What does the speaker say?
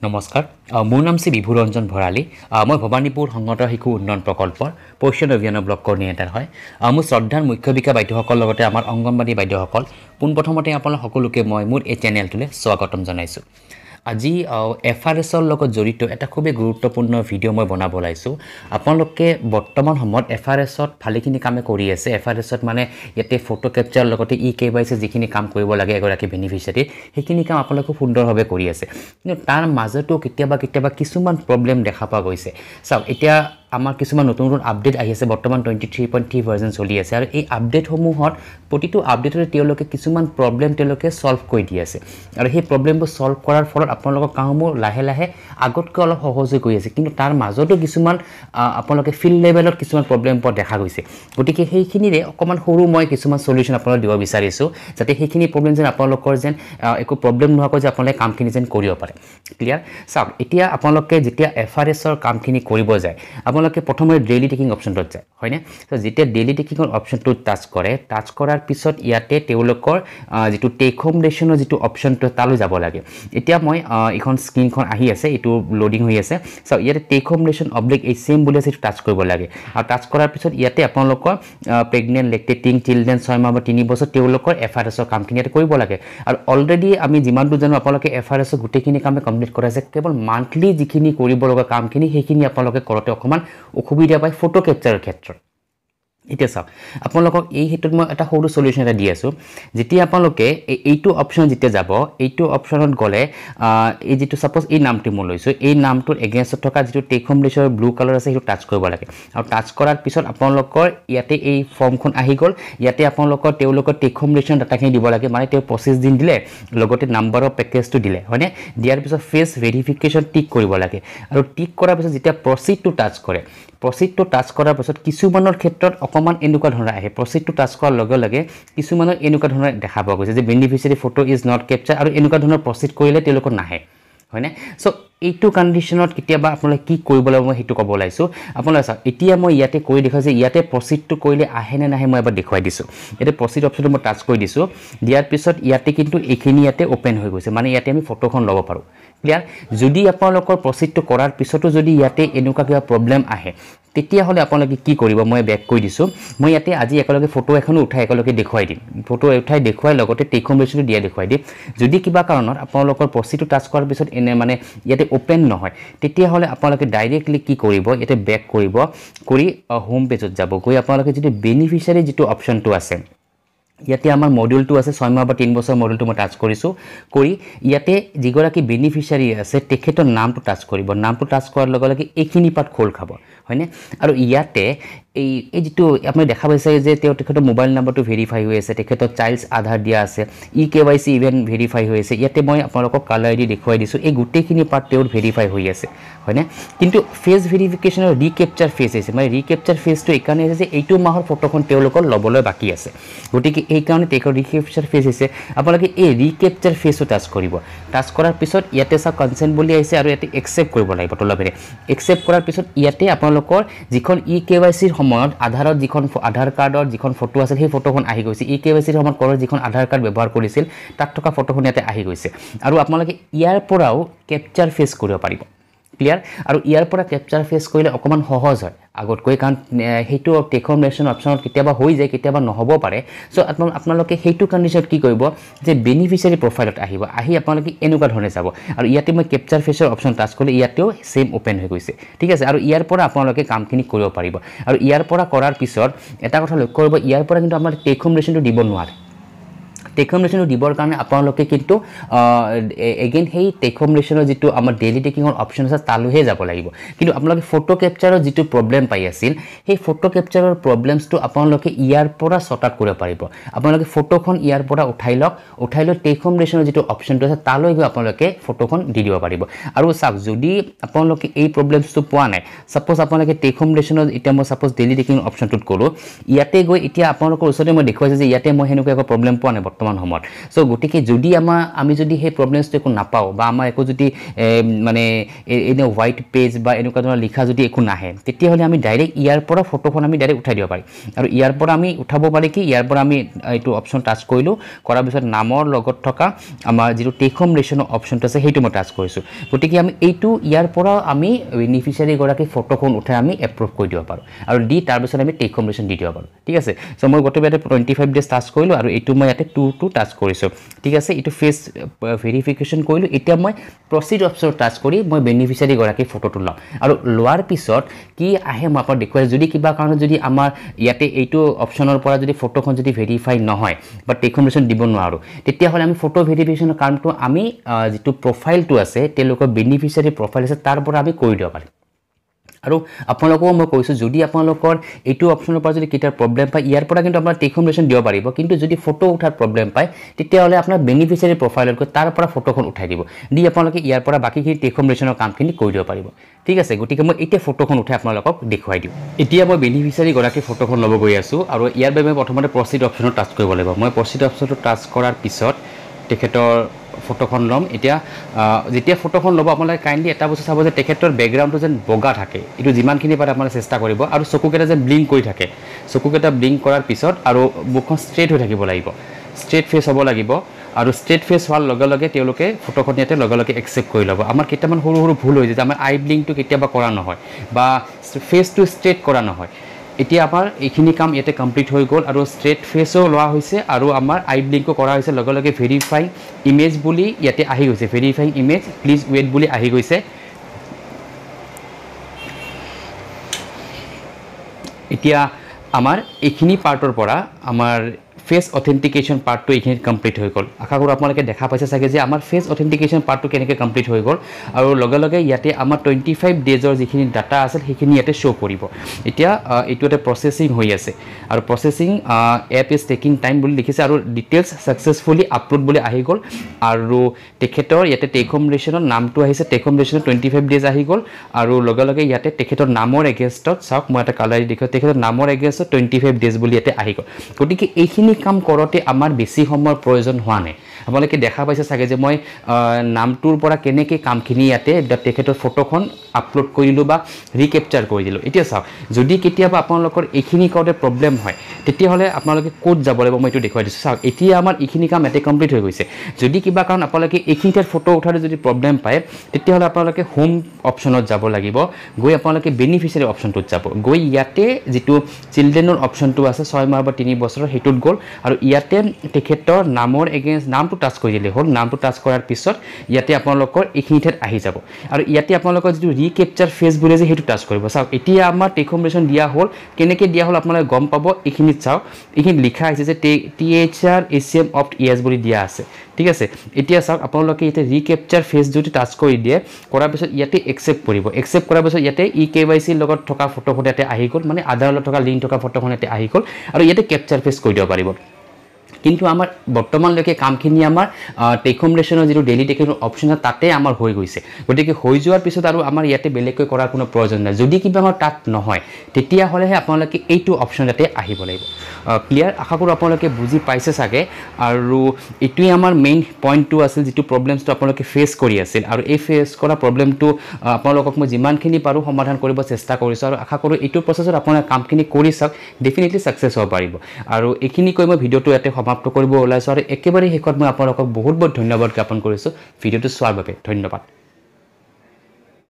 নমস্কাৰ মোৰ নাম শ্ৰী বিভুৰঞ্জন ভৰালী মই ভবানীপুৰ সংহত শিশু উন্নয়ন প্ৰকল্পৰ পোষণ অভিযানৰ ব্লক কোঅৰ্ডিনেটৰ হয় মোৰ শ্ৰদ্ধাৰ মুখ্য বিকা বাইদেউসকলৰ লগতে আমাৰ অংগনবাড়ী বাইদেউসকল পোনপ্ৰথমতে আপোনালোক সকলোকে মই মোৰ এই চেনেলটোলৈ স্বাগতম জনাইছোঁ আজি এফআৰএছৰ লগত জড়িত এটা খুবেই গুৰুত্বপূৰ্ণ ভিডিঅ' মই বনাব ওলাইছোঁ আপোনালোকে বৰ্তমান সময়ত এফআৰএছত ভালেখিনি কামে কৰি আছে এফআৰএছত মানে ইয়াতে ফটো কেপচাৰ লগতে ইকেৱাইচি যিখিনি কাম কৰিব লাগে এগৰাকী বেনিফিচিয়াৰী সেইখিনি কাম আপোনালোকে খুব সুন্দৰভাৱে কৰি আছে কিন্তু তাৰ মাজতো কেতিয়াবা কিছুমান প্ৰব্লেম দেখা পোৱা গৈছে চাওক এতিয়া আমাৰ কিছুমান নতুন আপডেট আহি আছে বৰ্তমান 23.3 ভাৰ্জন চলি আছে আৰু এই আপডেটসমূহত প্ৰতিটো আপডেটৰে তেওঁলোকে কিছুমান প্ৰব্লেম তেওঁলোকে সলভ কৰি দি আছে আৰু সেই প্ৰব্লেমবোৰ সলভ কৰাৰ ফলত আপোনালোকৰ কামবোৰ লাহে লাহে আগতকৈ অলপ সহজ হৈ গৈ আছে কিন্তু তাৰ মাজতো কিছুমান আপোনালোকে ফিল্ড লেভেলত কিছুমান প্ৰব্লেম পোৱা দেখা গৈছে গতিকে সেইখিনিৰে অকমান সৰু মই কিছুমান সলিউশন আপোনালোক দিব বিচাৰিছোঁ যাতে সেইখিনি প্ৰব্লেম যেন আপোনালোকৰ যেন একো প্ৰব্লেম নোহোৱাকৈ যে আপোনালোকে কামখিনি যেন কৰিব পাৰে ক্লিয়াৰ চাওক এতিয়া আপোনালোকে যেতিয়া এফআৰএছৰ কামখিনি কৰিব যায় আপোনালোকে প্ৰথমে ডেইলি টেকিং অপশনটোত যায় হয়নে তো যেতিয়া ডেইলি টেকিংৰ অপশনটো টাচ কৰে টাচ কৰাৰ পিছত ইয়াতে তেওঁলোকৰ যেটো টেক হোম ৰেশনৰ যেটো অপশনটো তালৈ যাব লাগে এতিয়া মই এখন স্ক্ৰিনখন আহি আছে এটো লোডিং হৈ আছে সো ইয়াতে টেক হোম ৰেশন অবলিক এই সেম বুলি আছে টাচ কৰিব লাগে আৰু টাচ কৰাৰ পিছত ইয়াতে আপোনালোকৰ প্ৰেগনেন্ট লেক্টেটিং চিলড্ৰেন 6 মাহ বা 3 বছৰ তেওঁলোকৰ এফআৰএছৰ কামখিনি ইয়াতে কৰিব লাগে আৰু অলৰেডি আমি যিমানটো জানো আপোনালোকে এফআৰএছৰ গুটেখিনি কামে কমপ্লিট কৰাইছে কেৱল মান্থলি যিখিনি কৰিব লগা কামখিনি সেইখিনি আপোনালোকে কৰতে অকমান অসুবিধা পায় ফটো কেপচাৰৰ ক্ষেত্ৰত এতিয়া চাওক আপোনালোকক এই হেতুত মই এটা সৰু সলিউশন এটা দি আছো যেতিয়া আপোনালোকে এইটো অপশন যেতিয়া যাব এইটো অপশনত গলে এই যেটো সাপোজ এই নামটো মই লৈছো এই নামটোৰ এগেইনষ্ট থকা যেটো টেক হোম লেছৰ ব্লু কালাৰ আছে সেইটো টাচ কৰিব লাগে আৰু টাচ কৰাৰ পিছত আপোনালোকৰ ইয়াতে এই ফৰ্মখন আহি গল ইয়াতে আপোনালোকৰ তেওঁলোকৰ টেক হোম লেছৰ ডাটাখিনি দিব লাগে মানে তেওঁ প্ৰসেস দিন দিলে লগতে নাম্বাৰ অফ পেকেজটো দিলে হয়নে দিয়াৰ পিছত ফেস ভেৰিফিকেশন টিক কৰিব লাগে আৰু টিক কৰাৰ পিছত যেতিয়া প্ৰসিড টু টাচ কৰে প্ৰসিড টু টাচ কৰাৰ পিছত কিছুমানৰ ক্ষেত্ৰত অকমান এনেকুৱা ধৰণৰ আহে প্ৰসিড টু টাচ কৰাৰ লগে লগে কিছুমানৰ এনেকুৱা ধৰণৰ দেখা পোৱা গৈছে যে beneficiary photo is not capture আৰু এনেকুৱা ধৰণৰ প্ৰসিড কৰিলে তেওঁলোকৰ নাহে হয়নে সো এইটো কন্ডিশনত কেতিয়াবা আপোনালোকে কি কৰিব লাগিব মই হেতু ক'ব লাইছো আপোনালোকে চাওক এতিয়া মই ইয়াতে কৈ দেখাইছো ইয়াতে প্ৰসিড টু কৰিলে আহে নে নাহে মই এবাৰ দেখুৱাই দিছো ইয়াতে প্ৰসিড অপচনটো মই টাচ কৰি দিছো দিয়াৰ পিছত ইয়াতে কিন্তু এইখিনি ইয়াতে ওপেন হৈ গৈছে মানে ইয়াতে আমি ফটোখন ল'ব পাৰো ক্লিয়াৰ যদি আপোনালোকৰ প্ৰসিডটো কৰাৰ পিছতো যদি ইয়াতে এনেকুৱা কিবা প্ৰব্লেম আহে তেতিয়া হলে আপোনালোকে কি কৰিব মই বেক কৈ দিছো মই ইয়াতে আজি একেলগে ফটো এখন উঠাই একেলগে দেখুৱাই দিম ফটো উঠাই দেখুৱাই লগতে টেক হোম ৰেশনটো দিয়া দেখুৱাই দিম যদি কিবা কাৰণত আপোনালোকৰ প্ৰসিডটো টাচ কৰাৰ পিছত এনে মানে ইয়াতে ওপেন নহয় তেতিয়া হলে আপোনালোকে ডাইৰেক্টলি কি কৰিব ইয়াতে বেক কৰিব কৰি হোম পেজত যাব গৈ আপোনালোকে যদি বেনিফিচিয়াৰী যেটো অপশনটো আছে ইয়াতে আমাৰ মডিউলটো আছে 6 মাহ বা 3 বছৰ মডিউলটো মই টাচ কৰিছো কৰি ইয়াতে যিগৰাকী বেনিফিচিয়াৰী আছে তেখেতৰ নামটো টাচ কৰিব নামটো টাচ কৰাৰ লগে লগে এইখিনি পাত খোল খাব হয়নে আৰু ইয়াতে এই যেটো আপুনি দেখা পাইছে যে তেখেতৰ মোবাইল নাম্বাৰটো ভেৰিফাই হৈ আছে তেখেতৰ চাইল্ডছ আধাৰ দিয়া আছে ইকেৱাইচি ইভেন ভেৰিফাই হৈ আছে ইয়াতে মই আপোনালোকক কালাৰ আইডি দেখুৱাই দিছো এই গুটেখিনি পাৰ্ট তেওঁৰ ভেৰিফাই হৈ আছে হয়নে কিন্তু ফেস ভেৰিফিকেশনৰ ৰিকেপচাৰ ফেস আছে মানে ৰিকেপচাৰ ফেসটো এইকাৰণে আছে যে এইটো মাহৰ ফটোখন তেওঁলোকৰ লবলৈ বাকি আছে গতিকে এই কাৰণে তেখেতৰ ৰিকেপচাৰ ফেস আছে আপোনালোকে এই ৰিকেপচাৰ ফেসটো টাচ কৰিব টাচ কৰাৰ পিছত ইয়াতে সব কনসেন্ট বুলি আহিছে আৰু ইয়াতে একসেপ্ট কৰিব লাগিব তলবেৰে একসেপ্ট কৰাৰ পিছত ইয়াতে আপোনালোকৰ যিখন ইকেৱাইচিৰ সময়ত আধাৰত যিখন আধাৰ কাৰ্ডৰ যিখন ফটো আছিল সেই ফটোখন আহি গৈছে ইকেৱাইচিৰ সময়ত কৰা যিখন আধাৰ কাৰ্ড ব্যৱহাৰ কৰিছিল তাত থকা ফটোখন ইয়াতে আহি গৈছে আৰু আপোনালোকে ইয়াৰ পৰাও কেপচাৰ ফেস কৰিব পাৰিব ক্লিয়াৰ আৰু ইয়াৰ পৰা কেপচাৰ ফেস কৰিলে অকমান সহজ হয় আগতকৈ কাৰণ হেতু টেক হোম ৰেশন অপশনত কেতিয়াবা হৈ যায় কেতিয়াবা নহব পাৰে সো আপোনালোকে হেতু কন্ডিশনত কি কৰিব যে বেনিফিচিয়াৰী প্ৰফাইলত আহিব আহি আপোনালোকে এনেকুৱা ধৰণে যাব আৰু ইয়াতে মই কেপচাৰ ফেসৰ অপশন টাচ কৰিলে ইয়াতেও সেম ওপেন হৈ গৈছে ঠিক আছে আৰু ইয়াৰ পৰা আপোনালোকে কামখিনি কৰিব পাৰিব আৰু ইয়াৰ পৰা কৰাৰ পিছত এটা কথা লক্ষ্য কৰিব ইয়াৰ পৰা কিন্তু আমাৰ টেক হোম ৰেশনটো দিব নোৱাৰে টেক হোম ৰেশনটো দিবৰ কাৰণে আপোনালোকে কিন্তু এগেইন হেই টেক হোম ৰেশনৰ যেটো আমাৰ ডেইলি টেকিংৰ অপশন আছে তালৈহে যাব লাগিব কিন্তু আপোনালোকে ফটো কেপচাৰৰ যেটো প্ৰব্লেম পাই আছিল সেই ফটো কেপচাৰৰ প্ৰব্লেমছটো আপোনালোকে ইয়াৰ পৰা সৰ্ট আউট কৰিব পাৰিব আপোনালোকে ফটোখন ইয়াৰ পৰা উঠাই লৈ টেক হোম ৰেশনৰ যেটো অপশনটো আছে তালৈ গৈ আপোনালোকে ফটোখন দি দিব পাৰিব আৰু চাওক যদি আপোনালোকে এই প্ৰব্লেমছটো পোৱা নাই সাপোজ আপোনালোকে টেক হোম ৰেশনৰ এতিয়া মই সাপোজ ডেইলি টেকিং অপশনটোত কৰো ইয়াতে গৈ এতিয়া আপোনালোকৰ ওচৰতে মই দেখুৱাইছো যে ইয়াতে মই হেনুকা এক প্ৰব্লেম পোৱা নাই বৰ্তমান সময়ত সো গতিকে যদি আমি যদি সেই প্ৰবলেমছটো একো নাপাওঁ বা আমাৰ একো যদি মানে এনে হোৱাইট পেজ বা এনেকুৱা ধৰণৰ লিখা যদি একো নাহে তেতিয়াহ'লে আমি ডাইৰেক্ট ইয়াৰ পৰা ফটোখন আমি ডাইৰেক্ট উঠাই দিব পাৰিম আৰু ইয়াৰ পৰা আমি উঠাব পাৰি কি ইয়াৰ পৰা আমি এইটো অপশ্যন টাচ কৰিলোঁ কৰাৰ পিছত নামৰ লগত থকা আমাৰ যিটো টেক হোম ৰেচনৰ অপশ্যনটো আছে সেইটো মই টাচ কৰিছোঁ গতিকে আমি এইটো ইয়াৰ পৰা আমি বেনিফিচিয়াৰীগৰাকী ফটোখন উঠাই আমি এপ্ৰুভ কৰি দিব পাৰোঁ আৰু দি তাৰপিছত আমি টেক হোম ৰেচন দি দিব পাৰোঁ ঠিক আছে সো মই গোটেই ইয়াতে 25 ডেজ টাচ কৰিলোঁ আৰু এইটো মই ইয়াতে 2 টাচ কৰিছোঁ ঠিক আছে এইটো ফেচ ভেৰিফিকেশ্যন কৰিলোঁ এতিয়া মই প্ৰচিড অপশ্যন টাচ কৰি মই বেনিফিচিয়াৰীগৰাকী ফটোটো ল'ম আৰু লোৱাৰ পিছত কি আহে মই আপোনাক দেখুৱাই যদি কিবা কাৰণত যদি আমাৰ ইয়াতে এইটো অপশ্যনৰ পৰা যদি ফটোখন যদি ভেৰিফাই নহয় বা টেক হোম ৰেচন দিব নোৱাৰোঁ তেতিয়াহ'লে আমি ফটো ভেৰিফিকেশ্যনৰ কামটো আমি যিটো প্ৰফাইলটো আছে তেওঁলোকৰ বেনিফিচিয়াৰী প্ৰফাইল আছে তাৰ পৰা আমি কৰি দিব পাৰিম আৰু আপোনালোকও মই কৈছোঁ যদি আপোনালোকৰ এইটো অপশ্যনৰ পৰা যদি কেতিয়াৰ প্ৰব্লেম পায় ইয়াৰ পৰা কিন্তু আপোনাৰ টেক হোম ৰেচন দিব পাৰিব কিন্তু যদি ফটো উঠাৰ প্ৰব্লেম পায় তেতিয়াহ'লে আপোনাৰ বেনিফিচিয়াৰী প্ৰফাইলত গৈ তাৰ পৰা ফটোখন উঠাই দিব দি আপোনালোকে ইয়াৰ পৰা বাকীখিনি টেক হোম ৰেচনৰ কামখিনি কৰি দিব পাৰিব ঠিক আছে গতিকে মই এতিয়া ফটোখন উঠাই আপোনালোকক দেখুৱাই দিওঁ এতিয়া মই বেনিফিচিয়াৰীগৰাকী ফটোখন ল'ব গৈ আছোঁ আৰু ইয়াৰ বাবে প্ৰথমতে প্ৰচিড অপশ্যনত টাচ কৰিব লাগিব মই প্ৰচিড অপশ্যনটো টাচ কৰাৰ পিছত তেখেতৰ ফটোখন ল'ম এতিয়া যেতিয়া ফটোখন ল'ব আপোনালোকে কাইণ্ডলি এটা বস্তু চাব যে তেখেতৰ বেকগ্ৰাউণ্ডটো যেন বগা থাকে এইটো যিমানখিনি পাৰে আপোনালোকে চেষ্টা কৰিব আৰু চকুকেইটা যেন ব্লিংক কৰি থাকে চকুকেইটা ব্লিংক কৰাৰ পিছত আৰু মুখখন ষ্ট্ৰেইট হৈ থাকিব লাগিব ষ্ট্ৰেইট ফেচ হ'ব লাগিব আৰু ষ্ট্ৰেইট ফেচ হোৱাৰ লগে লগে তেওঁলোকে ফটোখন ইয়াতে লগে লগে একচেপ্ট কৰি ল'ব আমাৰ কেইটামান সৰু সৰু ভুল হৈ যায় যে আমাৰ আই ব্লিংকটো কেতিয়াবা কৰা নহয় বা ফেচটো ষ্ট্ৰেইট কৰা নহয় এতিয়া আমাৰ এইখিনি কাম ইয়াতে কমপ্লিট হৈ গ'ল আৰু ষ্ট্ৰেইট ফেচো লোৱা হৈছে আৰু আমাৰ আই ব্লিংকো কৰা হৈছে লগে লগে ভেৰিফাইং ইমেজ বুলি ইয়াতে আহি গৈছে ভেৰিফাইং ইমেজ প্লিজ ৱেইট বুলি আহি গৈছে এতিয়া আমাৰ এইখিনি পাৰ্টৰ পৰা আমাৰ ফেচ অথেণ্টিকেশ্যন পাৰ্টটো এইখিনিত কমপ্লিট হৈ গ'ল আশা কৰোঁ আপোনালোকে দেখা পাইছে চাগে যে আমাৰ ফেচ অথেণ্টিকেশ্যন পাৰ্টটো কেনেকৈ কমপ্লিট হৈ গ'ল আৰু লগে লগে ইয়াতে আমাৰ 25 ডেজৰ যিখিনি ডাটা আছিল সেইখিনি ইয়াতে শ্ব' কৰিব এতিয়া এইটো এটা প্ৰচেছিং হৈ আছে আৰু processing app use taking time বুলি লিখিছে আৰু ডিটেইলছ ছাকচেছফুলি আপলোড বুলি আহি গ'ল আৰু তেখেতৰ ইয়াতে টেক হোম ৰেচনৰ নামটো আহিছে টেক হোম ৰেচনৰ 25 ডেজ আহি গ'ল আৰু লগে লগে ইয়াতে তেখেতৰ নামৰ এগেইনষ্টত চাওক মই এটা কালাৰ দেখুৱাই তেখেতৰ নামৰ এগেইনষ্টত 25 ডেজ বুলি ইয়াতে আহি গ'ল গতিকে এইখিনি কাম কৰোঁতে আমাৰ বেছি সময়ৰ প্ৰয়োজন হোৱা নাই আপোনালোকে দেখা পাইছে চাগে যে মই নামটোৰ পৰা কেনেকৈ কামখিনি ইয়াতে তেখেতৰ ফটোখন আপলোড কৰি দিলোঁ বা ৰিকেপচাৰ কৰি দিলোঁ এতিয়া চাওক যদি কেতিয়াবা আপোনালোকৰ এইখিনি কৰোঁতে প্ৰব্লেম হয় তেতিয়াহ'লে আপোনালোকে ক'ত যাব লাগিব মই এইটো দেখুৱাই দিছোঁ চাওক এতিয়া আমাৰ এইখিনি কাম ইয়াতে কমপ্লিট হৈ গৈছে যদি কিবা কাৰণ আপোনালোকে এইখিনিতে ফটো উঠাতে যদি প্ৰব্লেম পায় তেতিয়াহ'লে আপোনালোকে হোম অপশ্যনত যাব লাগিব গৈ আপোনালোকে বেনিফিচিয়াৰী অপশ্যনটোত যাব গৈ ইয়াতে যিটো চিলড্ৰেনৰ অপশ্যনটো আছে 6 মাহ বা 3 বছৰৰ সেইটোত গ'ল আৰু ইয়াতে তেখেতৰ নামৰ এগেইনষ্ট নামটো টাচ কৰি দিলে হ'ল নামটো টাচ কৰাৰ পিছত ইয়াতে আপোনালোকৰ এইখিনিতে আহি যাব আৰু ইয়াতে আপোনালোকৰ যিটো ৰিকেপচাৰ ফেচ বুলি যে সেইটো টাচ কৰিব চাওক এতিয়া আমাৰ টেক হোম ৰেচন দিয়া হ'ল কেনেকৈ দিয়া হ'ল আপোনালোকে গম পাব এইখিনিত চাওক এইখিনিত লিখা আছে যে THR ACM অপ্ট ইয়েছ বুলি দিয়া আছে ঠিক আছে এতিয়া চাওক আপোনালোকে ইয়াতে ৰিকেপচাৰ ফেচ যদি টাচ কৰি দিয়ে কৰাৰ পিছত ইয়াতে একচেপ্ট কৰিব একচেপ্ট কৰাৰ পিছত ইয়াতে KYC লগত থকা ফটোখন ইয়াতে আহি গ'ল মানে আধাৰৰ লগত থকা লিংক থকা ফটোখন ইয়াতে আহি গ'ল আৰু ইয়াতে কেপচাৰ ফেচ কৰি দিব পাৰিব কিন্তু আমাৰ বৰ্তমানলৈকে কামখিনি আমাৰ টেক হোম ৰেচনৰ যিটো ডেইলি টেক অপশ্যন আছে তাতে আমাৰ হৈ গৈছে গতিকে হৈ যোৱাৰ পিছত আৰু আমাৰ ইয়াতে বেলেগকৈ কৰাৰ কোনো প্ৰয়োজন নাই যদি কিবা আমাৰ তাত নহয় তেতিয়াহ'লেহে আপোনালোকে এইটো অপশ্যন ইয়াতে আহিব লাগিব ক্লিয়াৰ আশা কৰোঁ আপোনালোকে বুজি পাইছে চাগে আৰু এইটোৱে আমাৰ মেইন পইণ্টটো আছিল যিটো প্ৰব্লেমছটো আপোনালোকে ফেচ কৰি আছিল আৰু এই ফেচ কৰা প্ৰব্লেমটো আপোনালোকক মই যিমানখিনি পাৰোঁ সমাধান কৰিব চেষ্টা কৰিছোঁ আৰু আশা কৰোঁ এইটো প্ৰচেছত আপোনালোকে কামখিনি কৰি চাওক ডেফিনেটলি ছাকচেছ হ'ব পাৰিব আৰু এইখিনি কৈ মই ভিডিঅ'টো ইয়াতে সমাপ্ত কৰিব ওলাইছোঁ আৰু একেবাৰে শেষত মই আপোনালোকক বহুত বহুত ধন্যবাদ জ্ঞাপন কৰিছোঁ ভিডিঅ'টো চোৱাৰ বাবে ধন্যবাদ